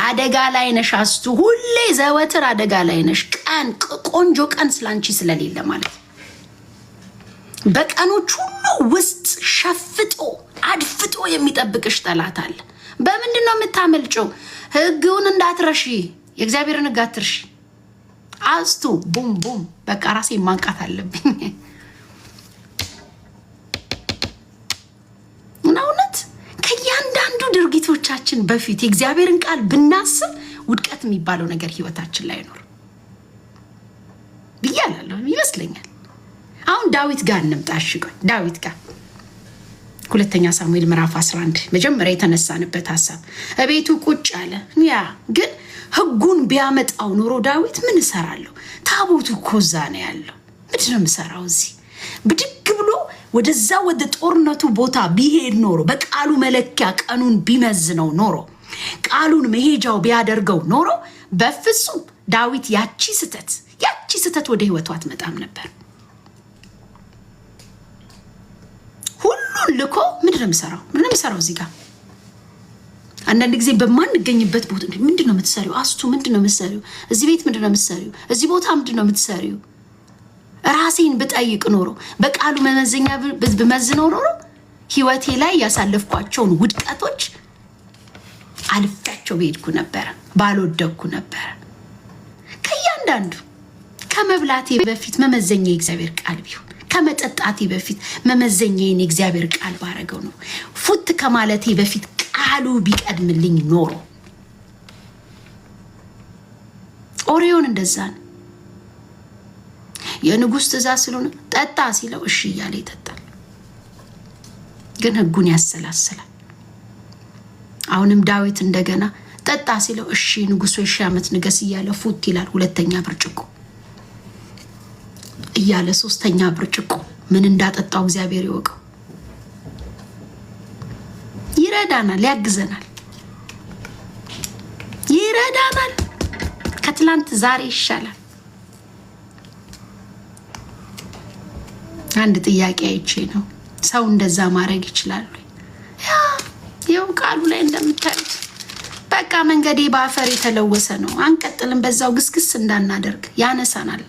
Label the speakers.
Speaker 1: አደጋ ላይ ነሽ አስቱ፣ ሁሌ ዘወትር አደጋ ላይ ነሽ። ቀን ቆንጆ ቀን ስላንቺ ስለሌለ ማለት በቀኖች ሁሉ ውስጥ ሸፍጦ አድፍጦ የሚጠብቅሽ ጠላት አለ። በምንድን ነው የምታመልጨው? ህግውን እንዳትረሺ፣ የእግዚአብሔርን ህግ አትርሺ አስቱ። ቡም ቡም። በቃ ራሴ ማንቃት አለብኝ። እውነት ከእያንዳንዱ ድርጊቶቻችን በፊት የእግዚአብሔርን ቃል ብናስብ ውድቀት የሚባለው ነገር ህይወታችን ላይ አይኖር ብያለሁ ይመስለኛል። አሁን ዳዊት ጋር እንምጣ። ዳዊት ጋር ሁለተኛ ሳሙኤል ምዕራፍ 11 መጀመሪያ የተነሳንበት ሐሳብ እቤቱ ቁጭ አለ። ያ ግን ህጉን ቢያመጣው ኖሮ ዳዊት ምን እሰራለሁ? ታቦቱ እኮ እዛ ነው ያለው። ምንድን ነው የምሰራው እዚህ? ብድግ ብሎ ወደዛ ወደ ጦርነቱ ቦታ ቢሄድ ኖሮ፣ በቃሉ መለኪያ ቀኑን ቢመዝነው ኖሮ፣ ቃሉን መሄጃው ቢያደርገው ኖሮ በፍጹም ዳዊት ያቺ ስተት ወደ ህይወቱ አትመጣም ነበር። ሁሉን ልኮ ምንድን ነው የምሰራው እዚህ ጋር? አንዳንድ ጊዜ በማንገኝበት ቦታ ምንድን ነው የምትሰሪው አስቱ? ምንድን ነው የምትሰሪው እዚህ ቤት? ምንድን ነው የምትሰሪው እዚህ ቦታ? ምንድን ነው የምትሰሪው? ራሴን ብጠይቅ ኖሮ፣ በቃሉ መመዘኛ ብመዝነው ኖሮ ህይወቴ ላይ ያሳለፍኳቸውን ውድቀቶች አልፌያቸው በሄድኩ ነበረ፣ ባልወደቅኩ ነበረ። ከእያንዳንዱ ከመብላቴ በፊት መመዘኛ የእግዚአብሔር ቃል ቢሆን፣ ከመጠጣቴ በፊት መመዘኛዬን የእግዚአብሔር ቃል ባረገው ነው። ፉት ከማለቴ በፊት ቃሉ ቢቀድምልኝ ኖሮ። ኦሪዮን እንደዛ ነው። የንጉሥ ትእዛዝ ስለሆነ ጠጣ ሲለው እሺ እያለ ይጠጣል፣ ግን ህጉን ያሰላስላል። አሁንም ዳዊት እንደገና ጠጣ ሲለው እሺ ንጉሥ 1000 ዓመት ንገስ እያለ ፉት ይላል። ሁለተኛ ብርጭቆ እያለ ሶስተኛ ብርጭቆ ምን እንዳጠጣው እግዚአብሔር ይወቀው። ይረዳናል፣ ያግዘናል፣ ይረዳናል። ከትላንት ዛሬ ይሻላል። አንድ ጥያቄ አይቼ ነው፣ ሰው እንደዛ ማድረግ ይችላል? ያው ቃሉ ላይ እንደምታዩት በቃ መንገዴ በአፈር የተለወሰ ነው፣ አንቀጥልም፣ በዛው ግስግስ እንዳናደርግ ያነሳናል።